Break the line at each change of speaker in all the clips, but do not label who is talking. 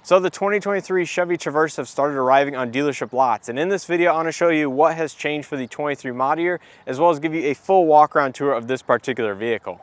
So the 2023 Chevy Traverse have started arriving on dealership lots, and in this video I want to show you what has changed for the 23 model year, as well as give you a full walk around tour of this particular vehicle.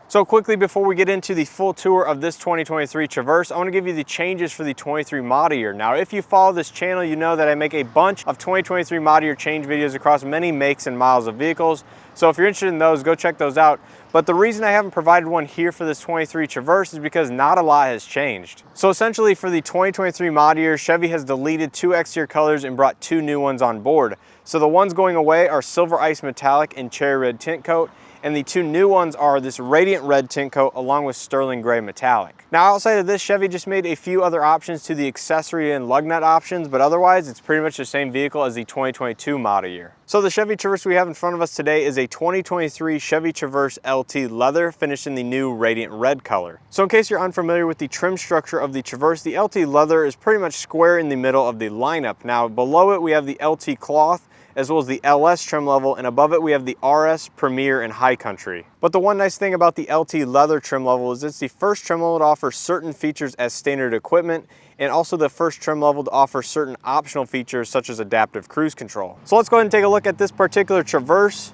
So quickly before we get into the full tour of this 2023 Traverse, I want to give you the changes for the 23 model year. Now, if you follow this channel, you know that I make a bunch of 2023 model year change videos across many makes and models of vehicles. So if you're interested in those, go check those out. But the reason I haven't provided one here for this 23 Traverse is because not a lot has changed. So essentially for the 2023 model year, Chevy has deleted 2 exterior colors and brought 2 new ones on board. So the ones going away are Silver Ice Metallic and Cherry Red Tint Coat, and the 2 new ones are this Radiant Red Tint Coat along with Sterling Gray Metallic. Now outside of this, Chevy just made a few other options to the accessory and lug nut options, but otherwise it's pretty much the same vehicle as the 2022 model year. So the Chevy Traverse we have in front of us today is a 2023 Chevy Traverse LT Leather finished in the new Radiant Red color. So in case you're unfamiliar with the trim structure of the Traverse, the LT Leather is pretty much square in the middle of the lineup. Now below it we have the LT Cloth, as well as the LS trim level, and above it we have the RS, Premier, and High Country. But the one nice thing about the LT Leather trim level is it's the first trim level to offer certain features as standard equipment, and also the first trim level to offer certain optional features such as adaptive cruise control. So let's go ahead and take a look at this particular Traverse.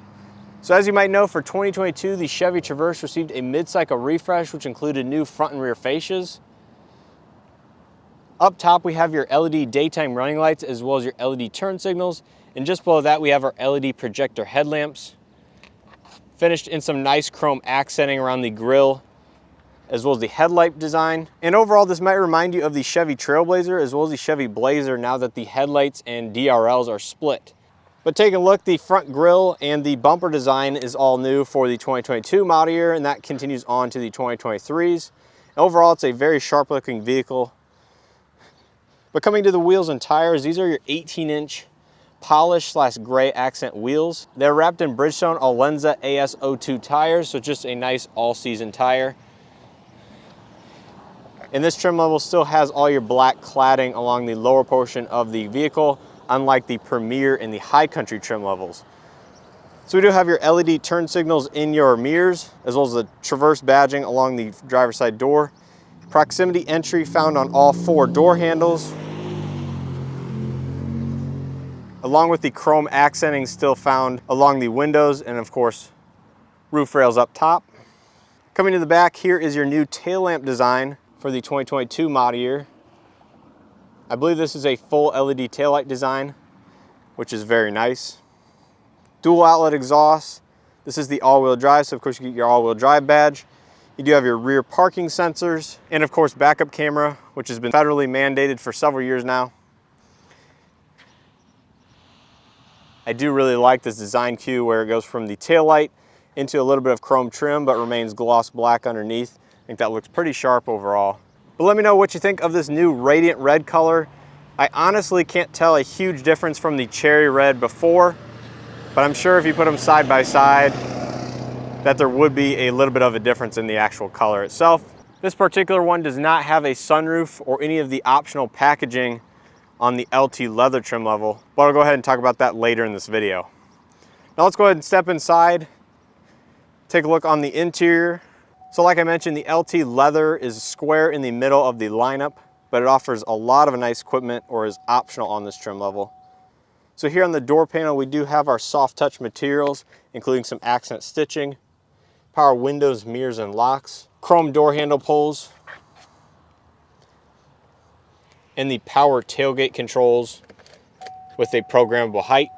So as you might know, for 2022, the Chevy Traverse received a mid-cycle refresh, which included new front and rear fascias. Up top, we have your LED daytime running lights as well as your LED turn signals. And just below that, we have our LED projector headlamps, finished in some nice chrome accenting around the grille, as well as the headlight design. And overall, this might remind you of the Chevy Trailblazer as well as the Chevy Blazer now that the headlights and DRLs are split. But take a look, the front grille and the bumper design is all new for the 2022 model year, and that continues on to the 2023s. Overall, it's a very sharp looking vehicle. But coming to the wheels and tires, these are your 18-inch polished / gray accent wheels. They're wrapped in Bridgestone Alenza AS02 tires, so just a nice all-season tire. And this trim level still has all your black cladding along the lower portion of the vehicle, unlike the Premier and the High Country trim levels. So we do have your LED turn signals in your mirrors, as well as the Traverse badging along the driver's side door. Proximity entry found on all 4 door handles, along with the chrome accenting still found along the windows and of course roof rails up top. Coming to the back, here is your new tail lamp design for the 2022 model year. I believe this is a full LED taillight design, which is very nice. Dual outlet exhaust. This is the all-wheel drive, so of course you get your all-wheel drive badge. You do have your rear parking sensors and of course backup camera, which has been federally mandated for several years now. I do really like this design cue where it goes from the tail light into a little bit of chrome trim but remains gloss black underneath. I think that looks pretty sharp overall. But let me know what you think of this new Radiant Red color. I honestly can't tell a huge difference from the Cherry Red before, but I'm sure if you put them side by side that there would be a little bit of a difference in the actual color itself. This particular one does not have a sunroof or any of the optional packaging on the LT Leather trim level, but I'll go ahead and talk about that later in this video. Now let's go ahead and step inside, take a look on the interior. So like I mentioned, the LT Leather is square in the middle of the lineup, but it offers a lot of nice equipment or is optional on this trim level. So here on the door panel, we do have our soft touch materials, including some accent stitching, power windows, mirrors, and locks, chrome door handle pulls, and the power tailgate controls with a programmable height.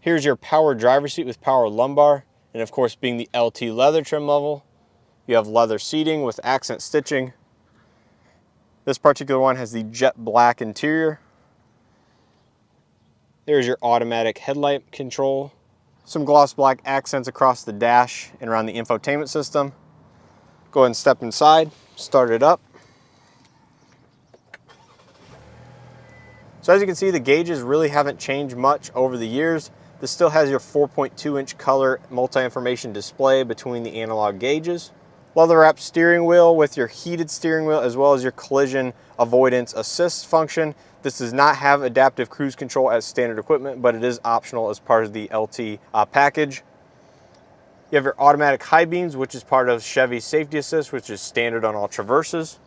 Here's your power driver's seat with power lumbar, and of course being the LT Leather trim level, you have leather seating with accent stitching. This particular one has the jet black interior. There's your automatic headlight control. Some gloss black accents across the dash and around the infotainment system. Go ahead and step inside, start it up. So as you can see, the gauges really haven't changed much over the years. This still has your 4.2-inch color multi-information display between the analog gauges. Leather wrapped steering wheel with your heated steering wheel as well as your collision avoidance assist function. This does not have adaptive cruise control as standard equipment, but it is optional as part of the LT package. You have your automatic high beams, which is part of Chevy Safety Assist, which is standard on all Traverses.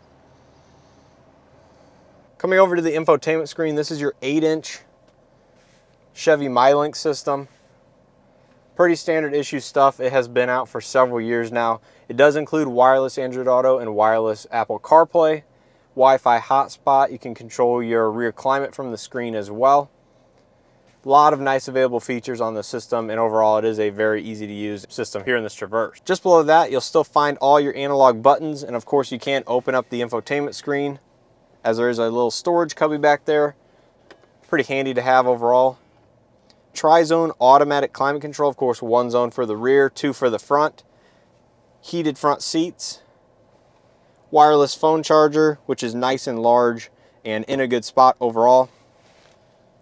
Coming over to the infotainment screen, this is your 8-inch Chevy MyLink system. Pretty standard issue stuff. It has been out for several years now. It does include wireless Android Auto and wireless Apple CarPlay, Wi-Fi hotspot. You can control your rear climate from the screen as well. A lot of nice available features on the system, and overall it is a very easy to use system here in this Traverse. Just below that, you'll still find all your analog buttons, and of course you can open up the infotainment screen as there is a little storage cubby back there. Pretty handy to have overall. Tri-zone automatic climate control, of course, 1 zone for the rear, 2 for the front. Heated front seats. Wireless phone charger, which is nice and large and in a good spot overall.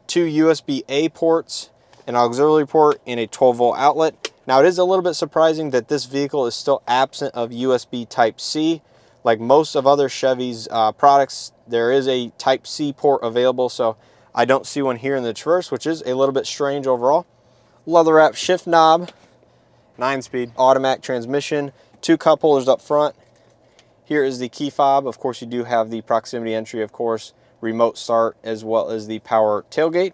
2 USB-A ports, an auxiliary port, and a 12-volt outlet. Now, it is a little bit surprising that this vehicle is still absent of USB Type-C. Like most of other Chevy's products, there is a Type-C port available, so I don't see one here in the Traverse, which is a little bit strange overall. Leather-wrapped shift knob, 9-speed automatic transmission, 2 cup holders up front. Here is the key fob. Of course, you do have the proximity entry, of course, remote start, as well as the power tailgate.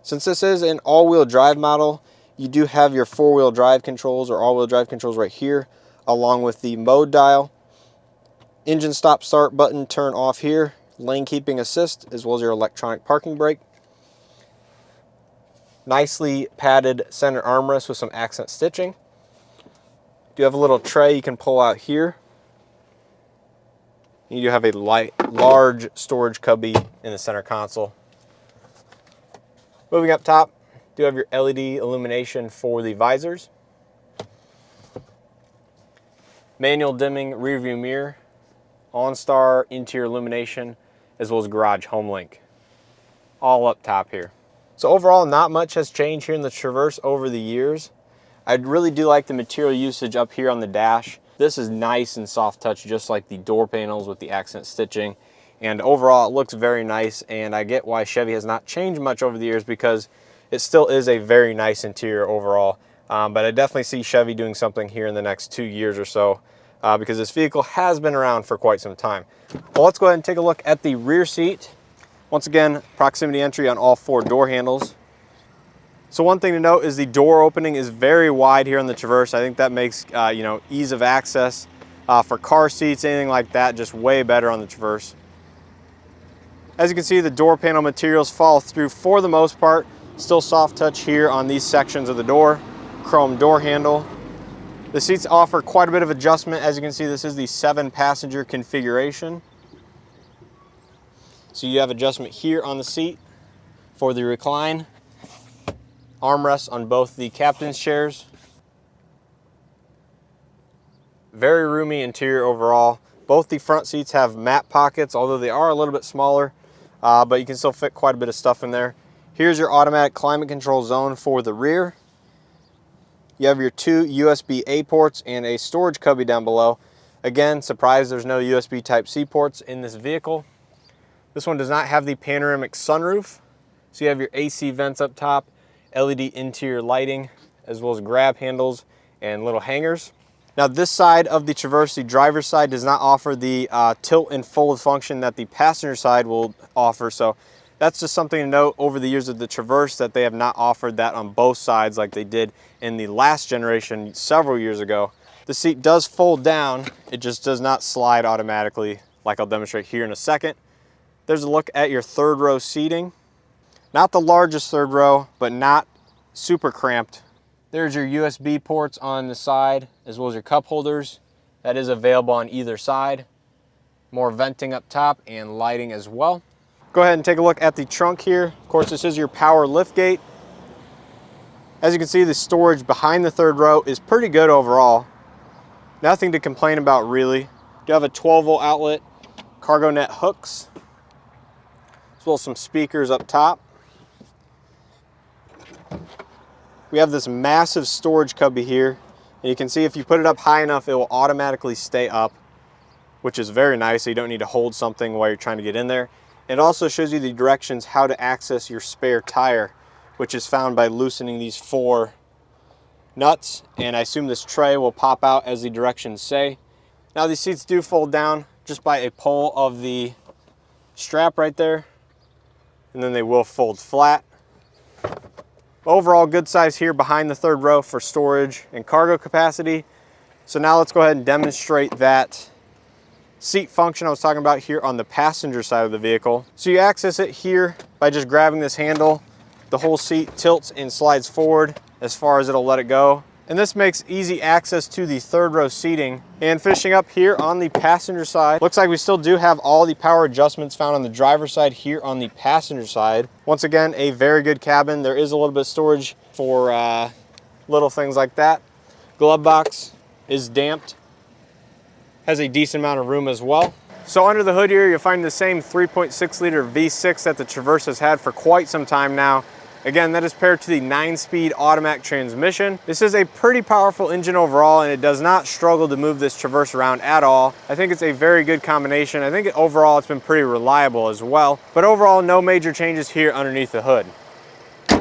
Since this is an all-wheel drive model, you do have your 4-wheel drive controls or all-wheel drive controls right here, along with the mode dial. Engine stop start button turn off here, lane keeping assist, as well as your electronic parking brake. Nicely padded center armrest with some accent stitching. You have a little tray you can pull out here. You do have a large storage cubby in the center console. Moving up top, you have your LED illumination for the visors. Manual dimming rear view mirror, OnStar interior illumination, as well as garage home link. All up top here. So overall, not much has changed here in the Traverse over the years. I really do like the material usage up here on the dash. This is nice and soft touch, just like the door panels with the accent stitching. And overall, it looks very nice, and I get why Chevy has not changed much over the years, because it still is a very nice interior overall. But I definitely see Chevy doing something here in the next 2 years or so, because this vehicle has been around for quite some time. Well, let's go ahead and take a look at the rear seat. Once again, proximity entry on all 4 door handles. So one thing to note is the door opening is very wide here on the Traverse. I think that makes ease of access for car seats, anything like that, just way better on the Traverse. As you can see, the door panel materials follow through for the most part. Still soft touch here on these sections of the door. Chrome door handle. The seats offer quite a bit of adjustment. As you can see, this is the 7-passenger configuration. So you have adjustment here on the seat for the recline. Armrests on both the captain's chairs. Very roomy interior overall. Both the front seats have mat pockets, although they are a little bit smaller, but you can still fit quite a bit of stuff in there. Here's your automatic climate control zone for the rear. You have your 2 USB-A ports and a storage cubby down below. Again, surprised there's no USB Type-C ports in this vehicle. This one does not have the panoramic sunroof. So you have your AC vents up top, LED interior lighting, as well as grab handles and little hangers. Now this side of the Traverse, the driver's side, does not offer the tilt and fold function that the passenger side will offer. So that's just something to note over the years of the Traverse, that they have not offered that on both sides like they did in the last generation several years ago. The seat does fold down, it just does not slide automatically like I'll demonstrate here in a second. There's a look at your 3rd row seating. Not the largest 3rd row, but not super cramped. There's your USB ports on the side, as well as your cup holders. That is available on either side. More venting up top and lighting as well. Go ahead and take a look at the trunk here. Of course, this is your power lift gate. As you can see, the storage behind the 3rd row is pretty good overall. Nothing to complain about really. You do have a 12-volt outlet, cargo net hooks, as well as some speakers up top. We have this massive storage cubby here, and you can see if you put it up high enough, it will automatically stay up, which is very nice, so you don't need to hold something while you're trying to get in there. It also shows you the directions how to access your spare tire, which is found by loosening these 4 nuts, and I assume this tray will pop out as the directions say. Now these seats do fold down just by a pull of the strap right there, and then they will fold flat. Overall good size here behind the third row for storage and cargo capacity. So now let's go ahead and demonstrate that seat function I was talking about here on the passenger side of the vehicle. So you access it here by just grabbing this handle. The whole seat tilts and slides forward as far as it'll let it go. And this makes easy access to the third row seating. And finishing up here on the passenger side, looks like we still do have all the power adjustments found on the driver's side here on the passenger side. Once again, a very good cabin. There is a little bit of storage for little things like that. Glove box is damped, has a decent amount of room as well. So under the hood here, you'll find the same 3.6 liter V6 that the Traverse has had for quite some time now. Again, that is paired to the 9-speed automatic transmission. This is a pretty powerful engine overall, and it does not struggle to move this Traverse around at all. I think it's a very good combination. I think overall it's been pretty reliable as well. But overall, no major changes here underneath the hood.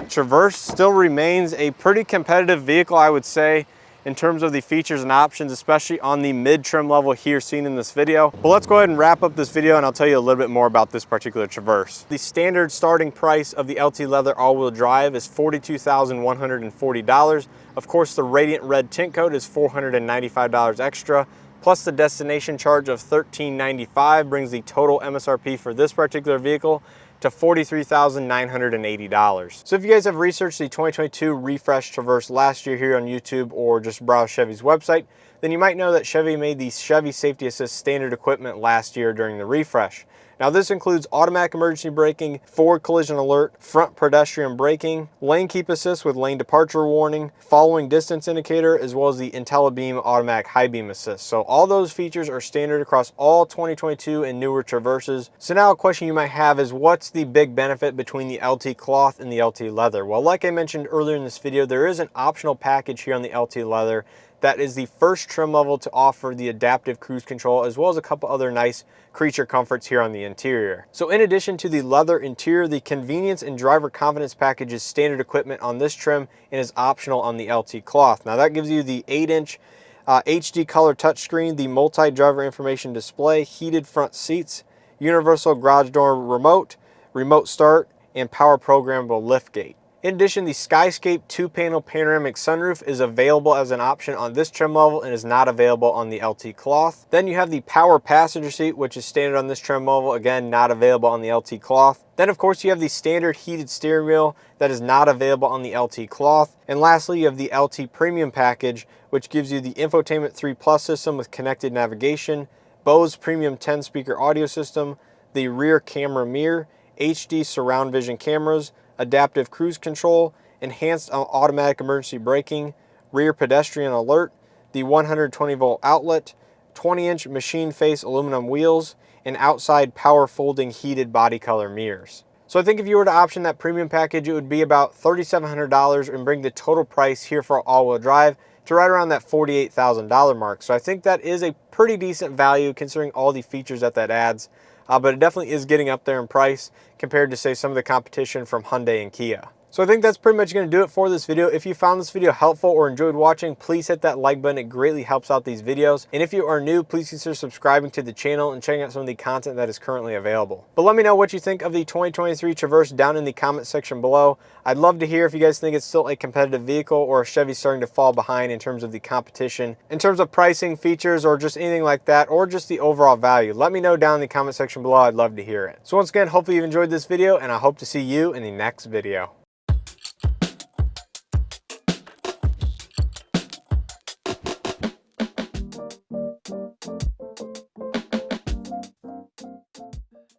Traverse still remains a pretty competitive vehicle, I would say, in terms of the features and options, especially on the mid-trim level here seen in this video. But let's go ahead and wrap up this video and I'll tell you a little bit more about this particular Traverse. The standard starting price of the LT Leather all-wheel drive is $42,140. Of course, the Radiant Red tint coat is $495 extra, plus the destination charge of $1395 brings the total MSRP for this particular vehicle to $43,980. So if you guys have researched the 2022 refresh Traverse last year here on YouTube or just browse Chevy's website, then you might know that Chevy made the Chevy Safety Assist standard equipment last year during the refresh. Now this includes automatic emergency braking, forward collision alert, front pedestrian braking, lane keep assist with lane departure warning, following distance indicator, as well as the IntelliBeam automatic high beam assist. So all those features are standard across all 2022 and newer Traverses. So now a question you might have is, what's the big benefit between the LT Cloth and the LT Leather? Well, like I mentioned earlier in this video, there is an optional package here on the LT Leather that is the first trim level to offer the adaptive cruise control, as well as a couple other nice creature comforts here on the interior. So in addition to the leather interior, the convenience and driver confidence package is standard equipment on this trim and is optional on the LT Cloth. Now that gives you the 8-inch HD color touchscreen, the multi-driver information display, heated front seats, universal garage door remote, remote start, and power programmable liftgate. In addition, the Skyscape 2-panel panoramic sunroof is available as an option on this trim level and is not available on the LT Cloth. Then you have the power passenger seat, which is standard on this trim level, again, not available on the LT Cloth. Then of course you have the standard heated steering wheel that is not available on the LT Cloth. And lastly, you have the LT Premium package, which gives you the Infotainment 3 Plus system with connected navigation, Bose Premium 10 speaker audio system, the rear camera mirror, HD surround vision cameras, adaptive cruise control, enhanced automatic emergency braking, rear pedestrian alert, the 120 volt outlet, 20-inch machine face aluminum wheels, and outside power folding heated body color mirrors. So I think if you were to option that premium package, it would be about $3,700 and bring the total price here for all-wheel drive to right around that $48,000 mark. So I think that is a pretty decent value considering all the features that adds. But it definitely is getting up there in price compared to, say, some of the competition from Hyundai and Kia. So I think that's pretty much going to do it for this video. If you found this video helpful or enjoyed watching, please hit that like button. It greatly helps out these videos. And if you are new, please consider subscribing to the channel and checking out some of the content that is currently available. But let me know what you think of the 2023 Traverse down in the comment section below. I'd love to hear if you guys think it's still a competitive vehicle or if Chevy's starting to fall behind in terms of the competition, in terms of pricing, features, or just anything like that, or just the overall value. Let me know down in the comment section below. I'd love to hear it. So once again, hopefully you've enjoyed this video, and I hope to see you in the next video.